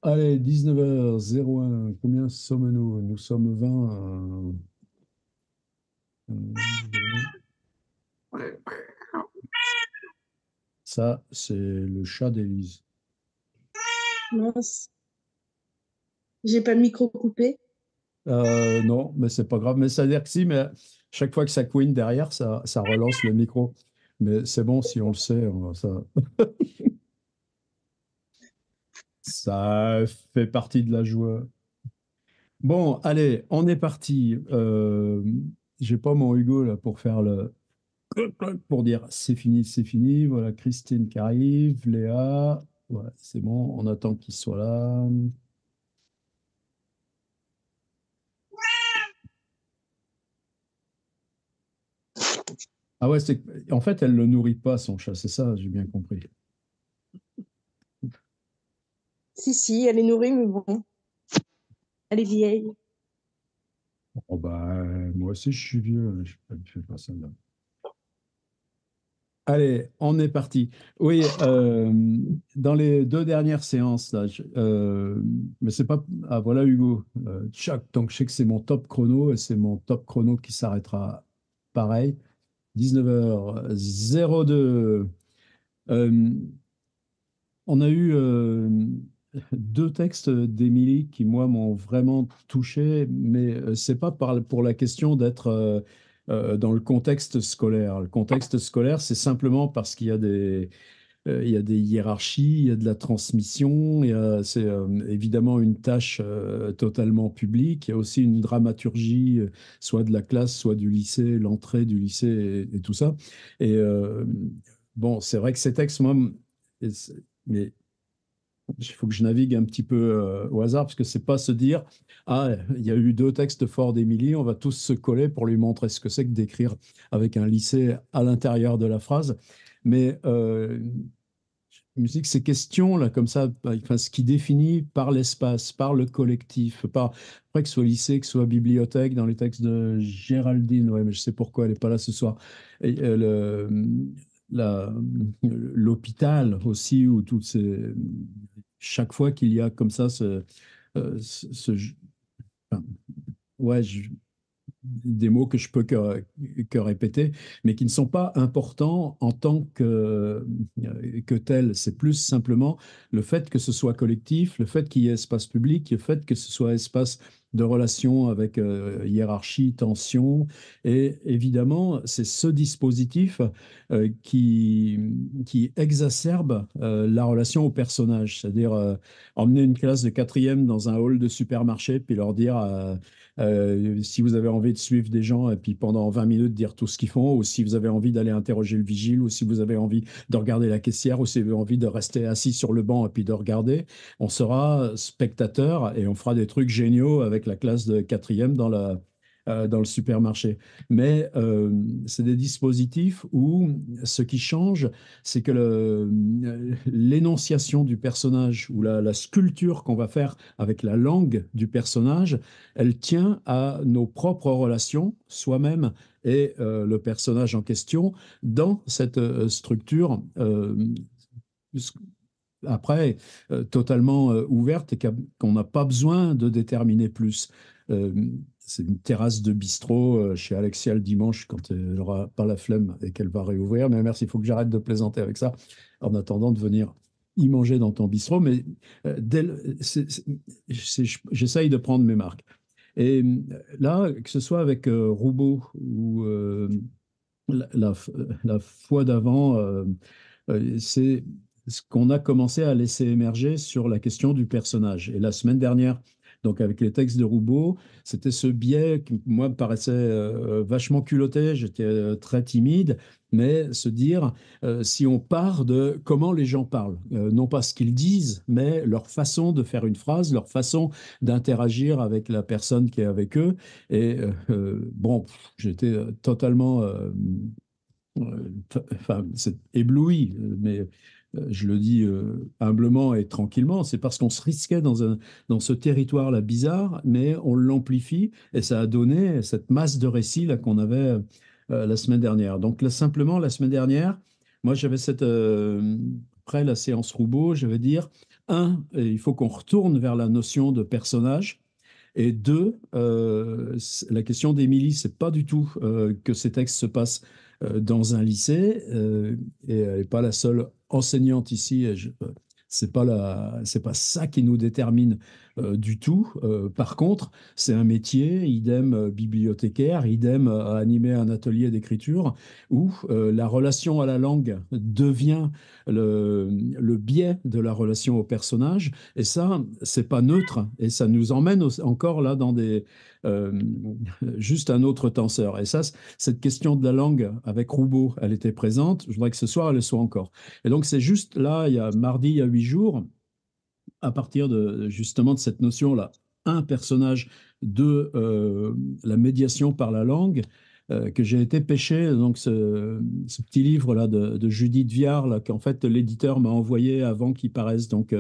Allez, 19h01, combien sommes-nous? Nous sommes 20. Euh, ça, c'est le chat d'Élise. Mince, j'ai pas le micro coupé. Non, mais c'est pas grave. Mais ça veut dire que si, mais chaque fois que ça couine derrière, ça relance le micro. Mais c'est bon, si on le sait, ça fait partie de la joie. Bon, allez, on est parti. J'ai pas mon Hugo là pour faire le pour dire c'est fini, c'est fini. Voilà, Christine qui arrive, Léa. Ouais, c'est bon, on attend qu'il soit là. Ah ouais, en fait, elle le nourrit pas, son chat, c'est ça, j'ai bien compris. Si, si, elle est nourrie, mais bon, elle est vieille. Oh bah, moi aussi, je suis vieux, je fais pas ça là. Allez, on est parti. Oui, dans les deux dernières séances, là, mais c'est pas. Ah, voilà, Hugo. Donc, je sais que c'est mon top chrono et c'est mon top chrono qui s'arrêtera pareil. 19h02. Euh, on a eu deux textes d'Émilie qui, moi, m'ont vraiment touché, mais c'est pas pour la question d'être dans le contexte scolaire. Le contexte scolaire, c'est simplement parce qu'il y a il y a des hiérarchies, il y a de la transmission, c'est évidemment une tâche totalement publique. Il y a aussi une dramaturgie, soit de la classe, soit du lycée, l'entrée du lycée et tout ça. Et bon, c'est vrai que ces textes, moi, mais il faut que je navigue un petit peu au hasard, parce que c'est pas se dire, ah, il y a eu deux textes forts d'Émilie, on va tous se coller pour lui montrer ce que c'est que d'écrire avec un lycée à l'intérieur de la phrase. Mais musique, ces questions là, comme ça, enfin, ce qui définit par l'espace, par le collectif, par après que ce soit lycée, que ce soit bibliothèque, dans les textes de Géraldine, ouais, mais je sais pourquoi elle n'est pas là ce soir. Et, la- l'hôpital aussi, où toutes ces, chaque fois qu'il y a comme ça enfin, ouais, des mots que je peux que répéter, mais qui ne sont pas importants en tant que tels. C'est plus simplement le fait que ce soit collectif, le fait qu'il y ait espace public, le fait que ce soit espace de relation avec hiérarchie, tension. Et évidemment, c'est ce dispositif qui exacerbe la relation au personnage, c'est-à-dire emmener une classe de quatrième dans un hall de supermarché, puis leur dire si vous avez envie de suivre des gens et puis pendant 20 minutes dire tout ce qu'ils font, ou si vous avez envie d'aller interroger le vigile, ou si vous avez envie de regarder la caissière, ou si vous avez envie de rester assis sur le banc et puis de regarder, on sera spectateur et on fera des trucs géniaux avec la classe de quatrième dans le supermarché. Mais c'est des dispositifs où ce qui change, c'est que l'énonciation du personnage ou la sculpture qu'on va faire avec la langue du personnage, elle tient à nos propres relations, soi-même et le personnage en question, dans cette structure après totalement ouverte et qu'on n'a pas besoin de déterminer plus. Euh, c'est une terrasse de bistrot chez Alexia le dimanche quand elle n'aura pas la flemme et qu'elle va réouvrir. Mais merci, il faut que j'arrête de plaisanter avec ça en attendant de venir y manger dans ton bistrot. Mais j'essaye de prendre mes marques. Et là, que ce soit avec Roubaud ou la fois d'avant, c'est ce qu'on a commencé à laisser émerger sur la question du personnage. Et la semaine dernière, donc avec les textes de Roubaud, c'était ce biais qui, moi, me paraissait vachement culotté. J'étais très timide, mais se dire, si on part de comment les gens parlent, non pas ce qu'ils disent, mais leur façon de faire une phrase, leur façon d'interagir avec la personne qui est avec eux. Et bon, j'étais totalement enfin, c'est ébloui, mais je le dis humblement et tranquillement, c'est parce qu'on se risquait dans ce territoire-là bizarre, mais on l'amplifie et ça a donné cette masse de récits là qu'on avait la semaine dernière. Donc là, simplement, la semaine dernière, moi j'avais cette après la séance Roubaud, je vais dire, un, il faut qu'on retourne vers la notion de personnage. Et deux, la question d'Émilie, c'est pas du tout que ces textes se passent dans un lycée, et elle n'est pas la seule enseignante ici. C'est pas ça qui nous détermine du tout. Par contre, c'est un métier, idem bibliothécaire, idem animer un atelier d'écriture, où la relation à la langue devient le biais de la relation au personnage. Et ça, c'est pas neutre. Et ça nous emmène encore là dans euh, juste un autre tenseur. Et ça, cette question de la langue avec Roubaud, elle était présente. Je voudrais que ce soir, elle le soit encore. Et donc, c'est juste là, il y a mardi, il y a 8 jours, à partir de justement de cette notion-là, un personnage de la médiation par la langue, que j'ai été pêcher donc ce petit livre-là de Judith Viard, là, qu'en fait l'éditeur m'a envoyé avant qu'il paraisse. Donc,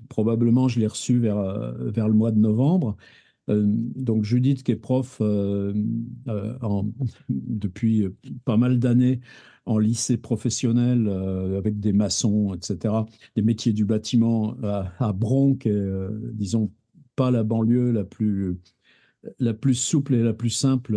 probablement, je l'ai reçu vers le mois de novembre. Donc Judith, qui est prof depuis pas mal d'années en lycée professionnel avec des maçons, etc., des métiers du bâtiment à Bronx, disons pas la banlieue la plus souple et la plus simple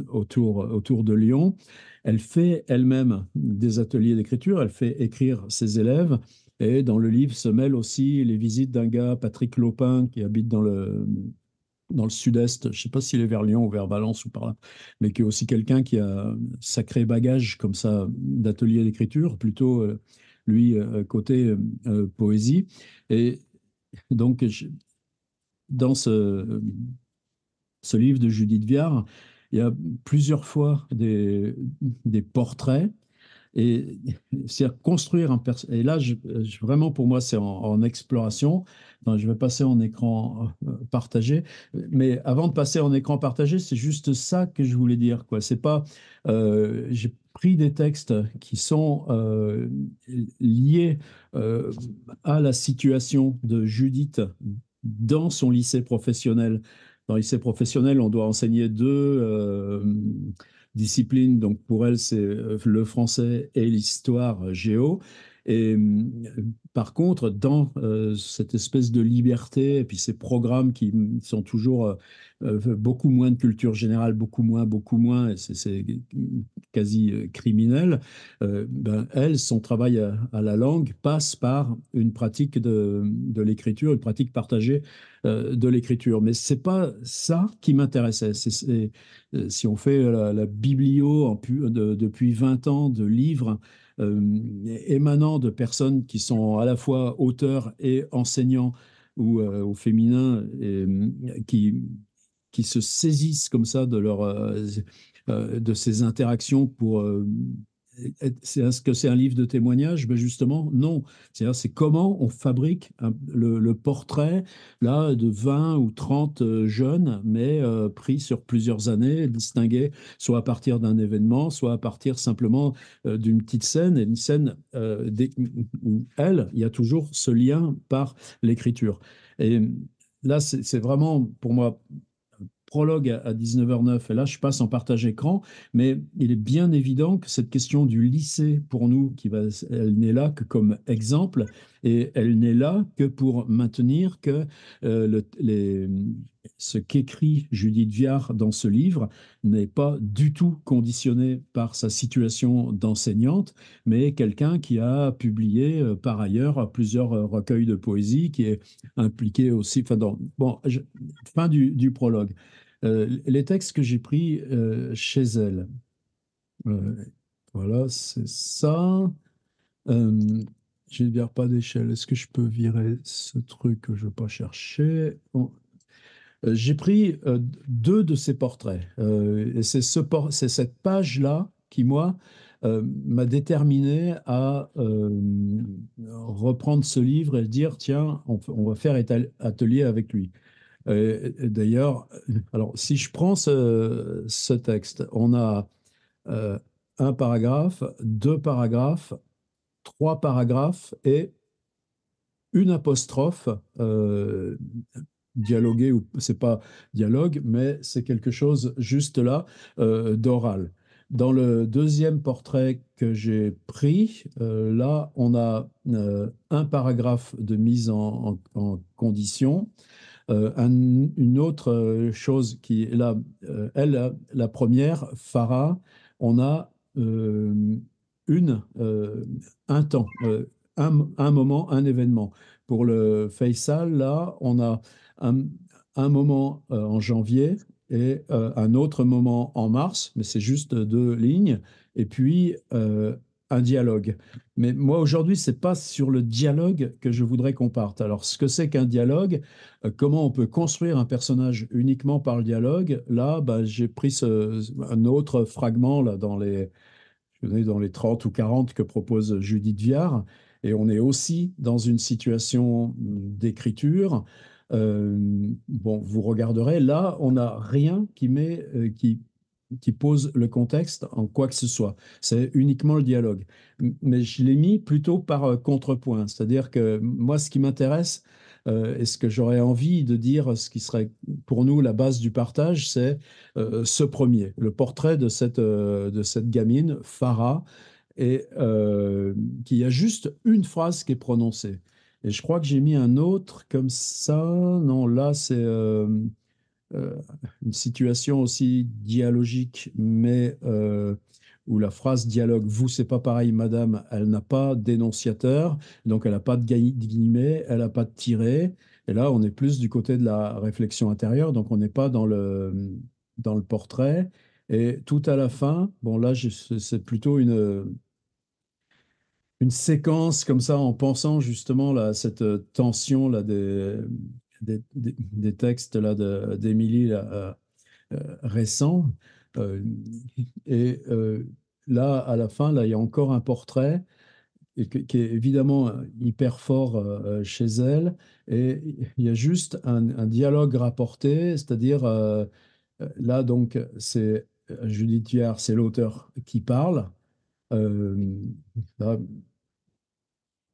autour de Lyon. Elle fait elle-même des ateliers d'écriture, elle fait écrire ses élèves. Et dans le livre se mêlent aussi les visites d'un gars, Patrick Lopin, qui habite dans le sud-est, je ne sais pas s'il est vers Lyon ou vers Valence ou par là, mais qui est aussi quelqu'un qui a un sacré bagage comme ça d'atelier d'écriture, plutôt lui côté poésie. Et donc, dans ce livre de Judith Viard, il y a plusieurs fois des portraits. Et c'est construire un personnage. Et là, vraiment, pour moi, c'est en exploration. Enfin, je vais passer en écran partagé. Mais avant de passer en écran partagé, c'est juste ça que je voulais dire, quoi. C'est pas. J'ai pris des textes qui sont liés à la situation de Judith dans son lycée professionnel. Dans le lycée professionnel, on doit enseigner deux disciplines. Donc pour elle, c'est le français et l'histoire géo. Et par contre, dans cette espèce de liberté et puis ces programmes qui sont toujours beaucoup moins de culture générale, beaucoup moins, et c'est quasi criminel, ben, elle, son travail à la langue passe par une pratique de l'écriture, une pratique partagée de l'écriture. Mais c'est pas ça qui m'intéressait. Si on fait la biblio depuis 20 ans de livres émanant de personnes qui sont à la fois auteurs et enseignants ou au féminin, et, qui se saisissent comme ça de ces interactions pour est-ce que c'est un livre de témoignages? Ben justement, non. C'est comment on fabrique le portrait là, de 20 ou 30 jeunes, mais pris sur plusieurs années, distingués soit à partir d'un événement, soit à partir simplement d'une petite scène, et une scène où il y a toujours ce lien par l'écriture. Et là, c'est vraiment, pour moi, prologue à 19h09, et là je passe en partage écran, mais il est bien évident que cette question du lycée, pour nous, elle n'est là que comme exemple, et elle n'est là que pour maintenir que ce qu'écrit Judith Viard dans ce livre n'est pas du tout conditionné par sa situation d'enseignante, mais quelqu'un qui a publié par ailleurs plusieurs recueils de poésie, qui est impliqué aussi, enfin, bon, fin du prologue. Les textes que j'ai pris chez elle. Euh, voilà, c'est ça. Euh, je ne vire pas d'échelle. Est-ce que je peux virer ce truc que je ne veux pas chercher? Bon. J'ai pris deux de ces portraits. Et c'est cette page-là qui, moi, m'a déterminé à reprendre ce livre et dire, tiens, on va faire atelier avec lui. D'ailleurs, alors si je prends ce texte, on a euh, un paragraphe, deux paragraphes, trois paragraphes et une apostrophe dialoguée, ou c'est pas dialogue, mais c'est quelque chose juste là d'oral. Dans le deuxième portrait que j'ai pris, là, on a un paragraphe de mise en condition. Une autre chose qui est là, elle, la première, Farah, on a une, un temps, un moment, un événement. Pour le Faisal, là, on a un, un moment en janvier et un autre moment en mars, mais c'est juste deux lignes, et puis un dialogue. Mais moi, aujourd'hui, c'est pas sur le dialogue que je voudrais qu'on parte. Alors, ce que c'est qu'un dialogue, comment on peut construire un personnage uniquement par le dialogue, là, bah, j'ai pris un autre fragment là, dans les 30 ou 40 que propose Judith Viard, et on est aussi dans une situation d'écriture. Bon, vous regarderez, là, on n'a rien qui pose le contexte en quoi que ce soit. C'est uniquement le dialogue. Mais je l'ai mis plutôt par contrepoint. C'est-à-dire que moi, ce qui m'intéresse et ce que j'aurais envie de dire, ce qui serait pour nous la base du partage, c'est ce premier, le portrait de cette gamine, Farah, et qui a juste une phrase qui est prononcée. Et je crois que j'ai mis un autre comme ça. Non, là, c'est euh, une situation aussi dialogique, mais où la phrase dialogue, vous, c'est pas pareil, madame, elle n'a pas d'énonciateur, donc elle n'a pas de guillemets, elle n'a pas de tiret. Et là, on est plus du côté de la réflexion intérieure, donc on n'est pas dans le portrait. Et tout à la fin, bon, là, c'est plutôt une séquence comme ça en pensant justement là, à cette tension là, des textes là, d'Émilie là, récents. Euh, et là, à la fin, là, il y a encore un portrait qui est évidemment hyper fort chez elle. Et il y a juste un dialogue rapporté, c'est-à-dire là, donc, c'est Judith Viard, c'est l'auteur qui parle. Euh, Là,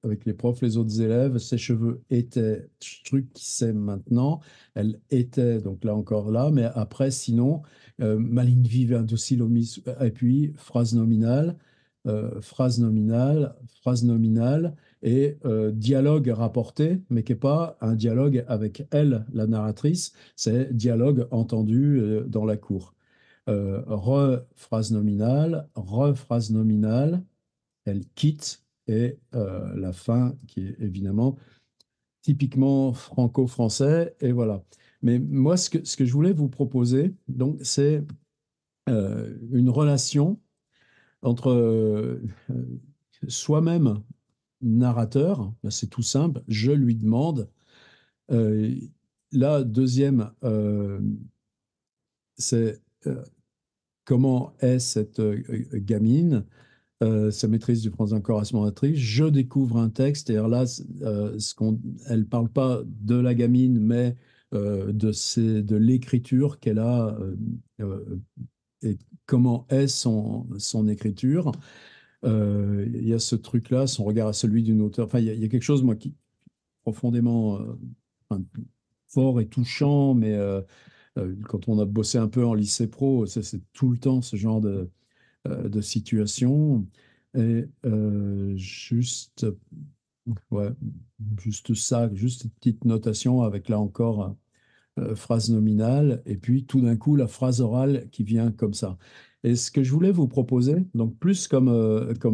avec les profs, les autres élèves, ses cheveux étaient, truc qui s'aime maintenant, elle était, donc là encore là, mais après, sinon, maligne vive, indocile, omise, et puis phrase nominale, et dialogue rapporté, mais qui n'est pas un dialogue avec elle, la narratrice, c'est dialogue entendu dans la cour. Phrase nominale, elle quitte et la fin qui est évidemment typiquement franco-français et voilà. Mais moi, ce que je voulais vous proposer, donc, c'est une relation entre soi-même narrateur, là, c'est tout simple, je lui demande. Euh, la deuxième, c'est comment est cette gamine sa maîtrise du français correspondatrice, je découvre un texte, et alors là, elle ne parle pas de la gamine, mais de l'écriture qu'elle a et comment est son écriture. Il y a ce truc-là, son regard à celui d'une auteure. Enfin, il y a quelque chose, moi, qui profondément enfin, fort et touchant, mais quand on a bossé un peu en lycée pro, c'est tout le temps ce genre de situation. Et ouais, juste ça, juste une petite notation avec là encore phrase nominale, et puis tout d'un coup la phrase orale qui vient comme ça. Et ce que je voulais vous proposer, donc plus comme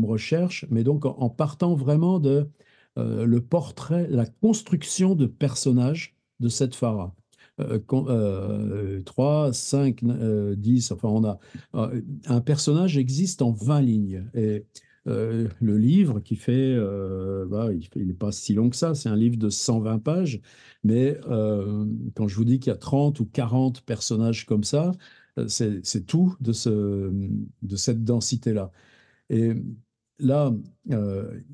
recherche, mais donc en partant vraiment de le portrait, la construction de personnages de cette Farah. 3, 5, 10, enfin on a un personnage existe en 20 lignes. Et le livre qui fait, bah, il n'est pas si long que ça, c'est un livre de 120 pages, mais quand je vous dis qu'il y a 30 ou 40 personnages comme ça, c'est tout de cette densité-là. Et là,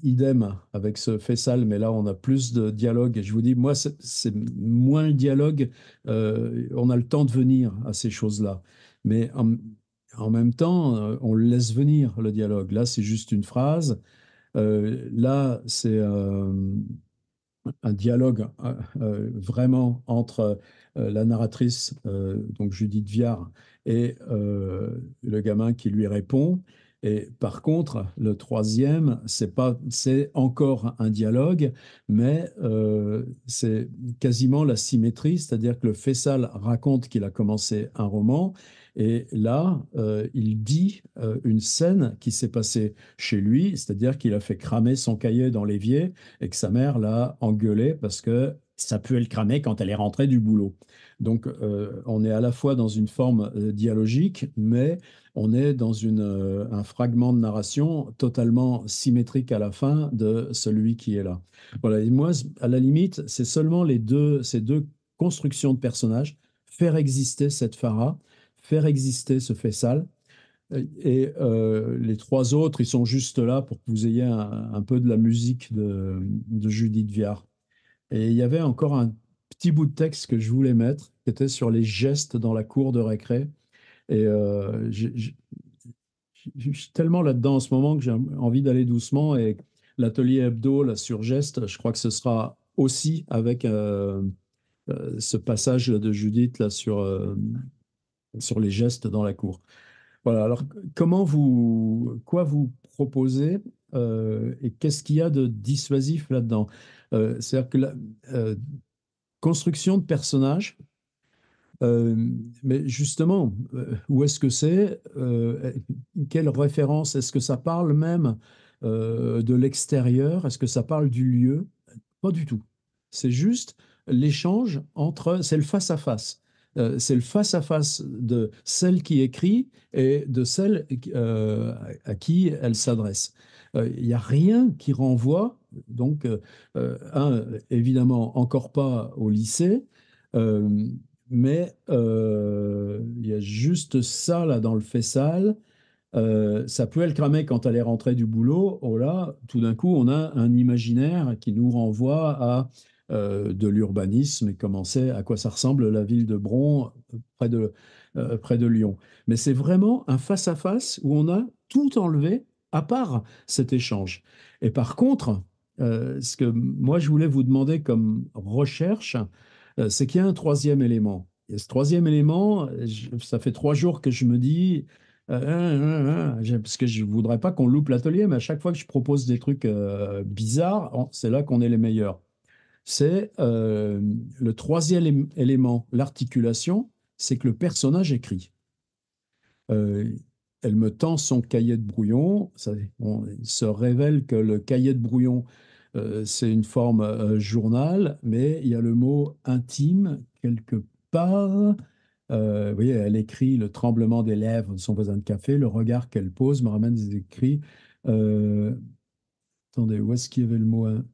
idem avec ce Faisal, mais là, on a plus de dialogue. Et je vous dis, moi, c'est moins le dialogue. On a le temps de venir à ces choses-là. Mais en même temps, on le laisse venir, le dialogue. Là, c'est juste une phrase. Là, c'est un dialogue vraiment entre la narratrice, donc Judith Viard, et le gamin qui lui répond. Et par contre, le troisième, c'est encore un dialogue, mais c'est quasiment la symétrie, c'est-à-dire que le Fessal raconte qu'il a commencé un roman, et là, il dit une scène qui s'est passée chez lui, c'est-à-dire qu'il a fait cramer son cahier dans l'évier et que sa mère l'a engueulé parce que ça puait le cramer quand elle est rentrée du boulot. Donc, on est à la fois dans une forme dialogique, mais on est dans un fragment de narration totalement symétrique à la fin de celui qui est là. Voilà, et moi, à la limite, c'est seulement ces deux constructions de personnages, faire exister cette Farah, faire exister ce Faisal, et les trois autres, ils sont juste là pour que vous ayez un peu de la musique de Judith Viard. Et il y avait encore un petit bout de texte que je voulais mettre, qui était sur les gestes dans la cour de récré. Et je suis tellement là-dedans en ce moment que j'ai envie d'aller doucement. Et l'atelier hebdo, là, sur gestes, je crois que ce sera aussi avec ce passage de Judith là, sur les gestes dans la cour. Voilà, alors quoi vous proposez et qu'est-ce qu'il y a de dissuasif là-dedans? C'est-à-dire que la construction de personnages, euh, mais justement, où est-ce que c'est? Quelle référence? Est-ce que ça parle même de l'extérieur? Est-ce que ça parle du lieu? Pas du tout. C'est juste l'échange c'est le face-à-face. C'est le face-à-face de celle qui écrit et de celle à qui elle s'adresse. Il n'y a rien qui renvoie, donc, évidemment, encore pas au lycée, euh, mais il y a juste ça là dans le faisceau. Ça peut le cramer quand elle est rentrée du boulot. Oh là, tout d'un coup, on a un imaginaire qui nous renvoie à de l'urbanisme et à quoi ça ressemble la ville de Bron près de Lyon. Mais c'est vraiment un face-à-face où on a tout enlevé à part cet échange. Et par contre, ce que moi je voulais vous demander comme recherche, c'est qu'il y a un troisième élément. Et ce troisième élément, ça fait 3 jours que je me dis, parce que je voudrais pas qu'on loupe l'atelier, mais à chaque fois que je propose des trucs bizarres, c'est là qu'on est les meilleurs. C'est le troisième élément, l'articulation, c'est que le personnage écrit. Euh, Elle me tend son cahier de brouillon. Il se révèle que le cahier de brouillon, c'est une forme journal, mais il y a le mot intime quelque part. Vous voyez, elle écrit le tremblement des lèvres de son voisin de café, le regard qu'elle pose me ramène des écrits. Euh, Attendez, où est-ce qu'il y avait le mot, hein?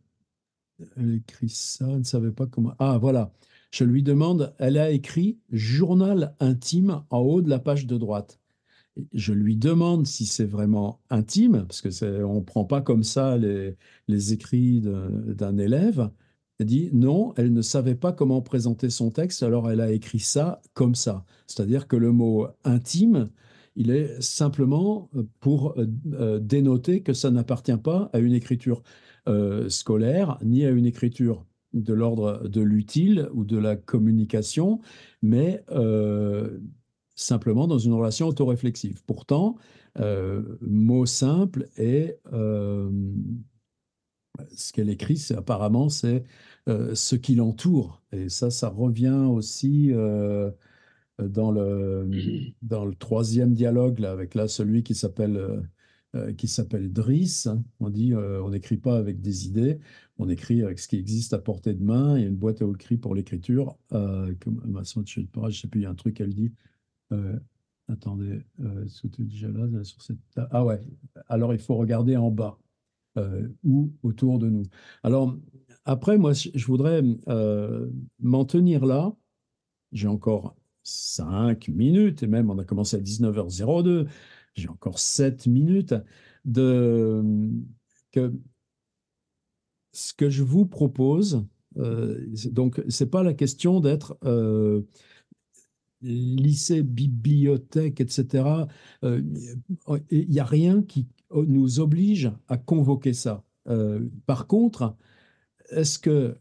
Elle écrit ça, elle ne savait pas comment. Ah, voilà. Je lui demande, elle a écrit journal intime en haut de la page de droite. Je lui demande si c'est vraiment intime, parce que on ne prend pas comme ça les écrits d'un élève. Elle dit non, elle ne savait pas comment présenter son texte, alors elle a écrit ça comme ça. C'est-à-dire que le mot intime, il est simplement pour dénoter que ça n'appartient pas à une écriture scolaire, ni à une écriture de l'ordre de l'utile ou de la communication, mais simplement dans une relation autoréflexive. Pourtant, mot simple et ce qu'elle écrit, apparemment, c'est ce qui l'entoure. Et ça revient aussi dans le troisième dialogue là, avec là, celui qui s'appelle Driss. On dit, on n'écrit pas avec des idées, on écrit avec ce qui existe à portée de main. Il y a une boîte à écrit pour l'écriture. Je ne sais plus, il y a un truc qu'elle dit. Euh, Attendez, est-ce que tu es déjà là sur cette Ah ouais, alors il faut regarder en bas ou autour de nous. Alors, après, moi, je voudrais m'en tenir là. J'ai encore 5 minutes, et même on a commencé à 19h02. J'ai encore 7 minutes de que ce que je vous propose. Donc, c'est pas la question d'être lycée, bibliothèque, etc. Il n'y a rien qui nous oblige à convoquer ça. Par contre, est-ce que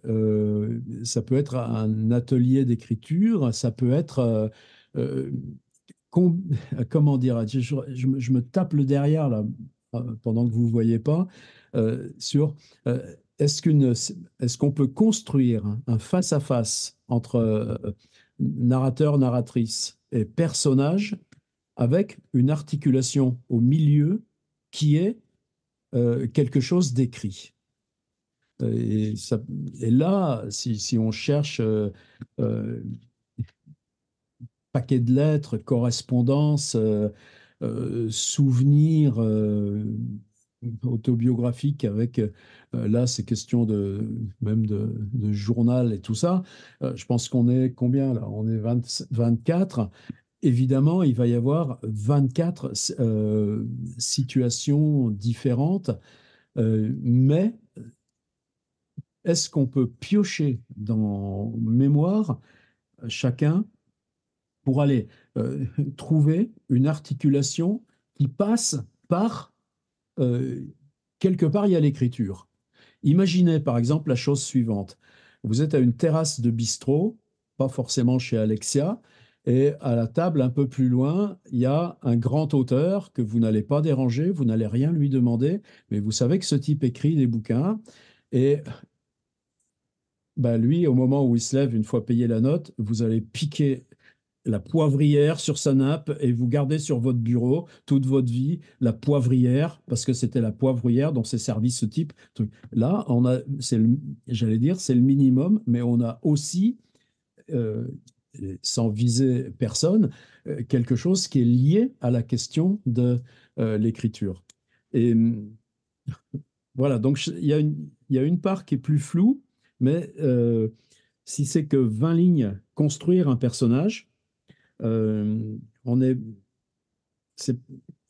ça peut être un atelier d'écriture, ça peut être, euh, com- comment dire, je me tape le derrière là, pendant que vous ne voyez pas, sur est-ce qu'on peut construire un face-à-face entre narrateur, narratrice et personnage avec une articulation au milieu qui est quelque chose d'écrit. Et, ça- et là, si on cherche euh, paquet de lettres, correspondance, souvenirs autobiographiques avec, là, ces questions même de journal et tout ça. Je pense qu'on est combien là? On est 24. Évidemment, il va y avoir 24 situations différentes, mais est-ce qu'on peut piocher dans mémoire chacun pour aller trouver une articulation qui passe par euh, quelque part, il y a l'écriture. Imaginez par exemple la chose suivante. Vous êtes à une terrasse de bistrot, pas forcément chez Alexia, et à la table un peu plus loin, il y a un grand auteur que vous n'allez pas déranger, vous n'allez rien lui demander, mais vous savez que ce type écrit des bouquins, et ben, lui, au moment où il se lève, une fois payé la note, vous allez piquer la poivrière sur sa nappe et vous gardez sur votre bureau toute votre vie la poivrière parce que c'était la poivrière dont s'est servi ce type. Là, j'allais dire, c'est le minimum, mais on a aussi, euh, sans viser personne, quelque chose qui est lié à la question de l'écriture. Et voilà, donc il y a une part qui est plus floue, mais si c'est que 20 lignes, construire un personnage, euh, on est, c'est-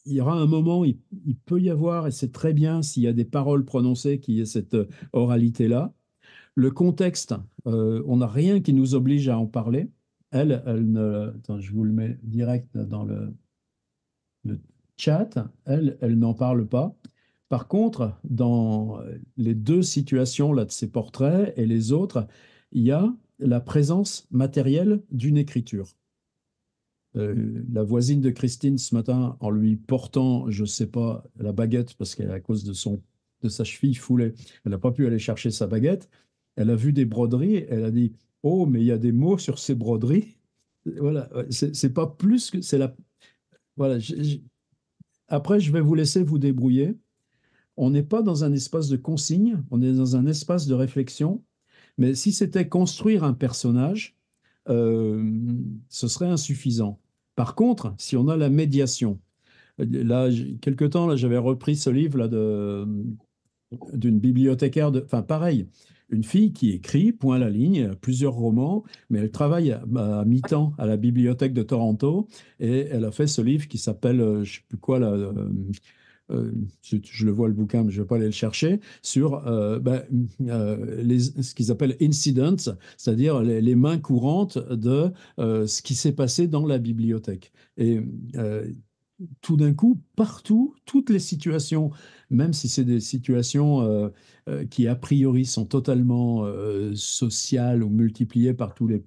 il y aura un moment, il peut y avoir, et c'est très bien s'il y a des paroles prononcées, qui est cette oralité-là. Le contexte, on n'a rien qui nous oblige à en parler. Elle ne, attends, je vous le mets direct dans le chat. Elle n'en parle pas. Par contre, dans les deux situations là de ces portraits et les autres, il y a la présence matérielle d'une écriture. La voisine de Christine ce matin, en lui portant, je ne sais pas, la baguette, parce qu'à cause de sa cheville foulée, elle n'a pas pu aller chercher sa baguette. Elle a vu des broderies, elle a dit, oh, mais il y a des mots sur ces broderies. Voilà, ouais, c'est pas plus que c'est la. Voilà. Après, je vais vous laisser vous débrouiller. On n'est pas dans un espace de consigne, on est dans un espace de réflexion. Mais si c'était construire un personnage, euh, ce serait insuffisant. Par contre, si on a la médiation, là, quelque temps, là, j'avais repris ce livre là d'une bibliothécaire, enfin pareil, une fille qui écrit, point à la ligne, plusieurs romans, mais elle travaille à mi-temps à la bibliothèque de Toronto et elle a fait ce livre qui s'appelle, je ne sais plus quoi, là, euh, je le vois le bouquin, mais je ne vais pas aller le chercher, sur ce qu'ils appellent incidents, c'est-à-dire les mains courantes de ce qui s'est passé dans la bibliothèque. Et tout d'un coup, partout, toutes les situations, même si c'est des situations qui a priori sont totalement sociales ou multipliées par tous les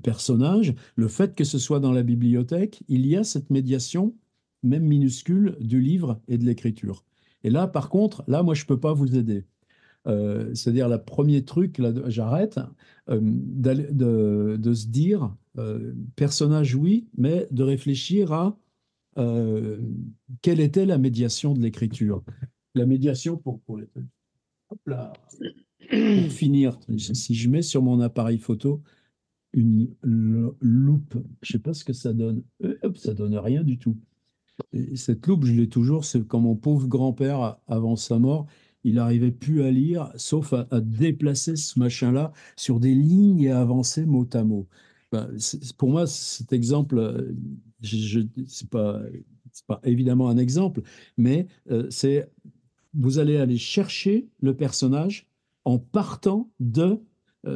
personnages, le fait que ce soit dans la bibliothèque, il y a cette médiation, même minuscule, du livre et de l'écriture. Et là, par contre, là, moi, je ne peux pas vous aider. C'est-à-dire, le premier truc, là, j'arrête, de se dire, personnage, oui, mais de réfléchir à euh, quelle était la médiation de l'écriture. La médiation pour les trucs. Hop là. Pour finir, si je mets sur mon appareil photo une loupe, je ne sais pas ce que ça donne. Hop, ça donne rien du tout. Et cette loupe, je l'ai toujours, c'est quand mon pauvre grand-père, avant sa mort, il n'arrivait plus à lire, sauf à déplacer ce machin-là sur des lignes et à avancer mot à mot. Ben, pour moi, cet exemple, c'est pas évidemment un exemple, mais vous allez aller chercher le personnage en partant de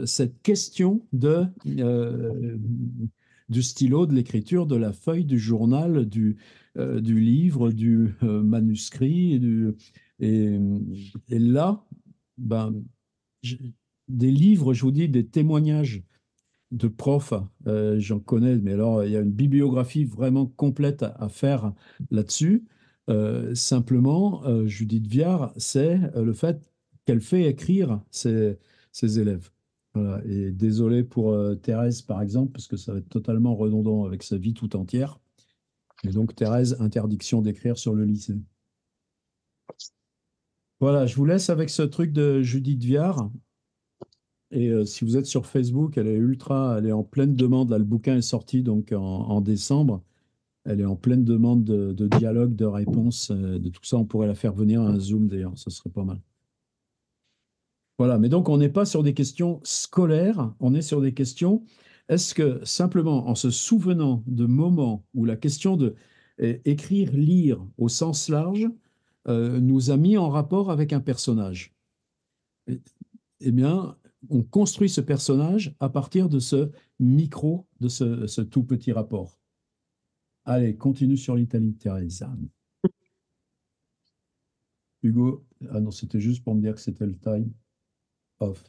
cette question du stylo, de l'écriture, de la feuille, du journal, du livre, du manuscrit. Et, et là, ben, des livres, je vous dis, des témoignages de profs, j'en connais, mais alors il y a une bibliographie vraiment complète à faire là-dessus. Simplement, Judith Viard, c'est le fait qu'elle fait écrire ses élèves. Voilà. Et désolé pour Thérèse, par exemple, parce que ça va être totalement redondant avec sa vie tout entière. Et donc, Thérèse, interdiction d'écrire sur le lycée. Voilà, je vous laisse avec ce truc de Judith Viard. Et si vous êtes sur Facebook, elle est en pleine demande. Là, le bouquin est sorti donc en décembre. Elle est en pleine demande de dialogue, de réponse, de tout ça. On pourrait la faire venir à un Zoom d'ailleurs, ça serait pas mal. Voilà, mais donc on n'est pas sur des questions scolaires, on est sur des questions. Est-ce que simplement en se souvenant de moments où la question de écrire, lire au sens large nous a mis en rapport avec un personnage? Eh eh bien, on construit ce personnage à partir de ce micro, de ce tout petit rapport. Allez, continue sur l'Italie, Thérèse. Hugo, ah non, c'était juste pour me dire que c'était le time off.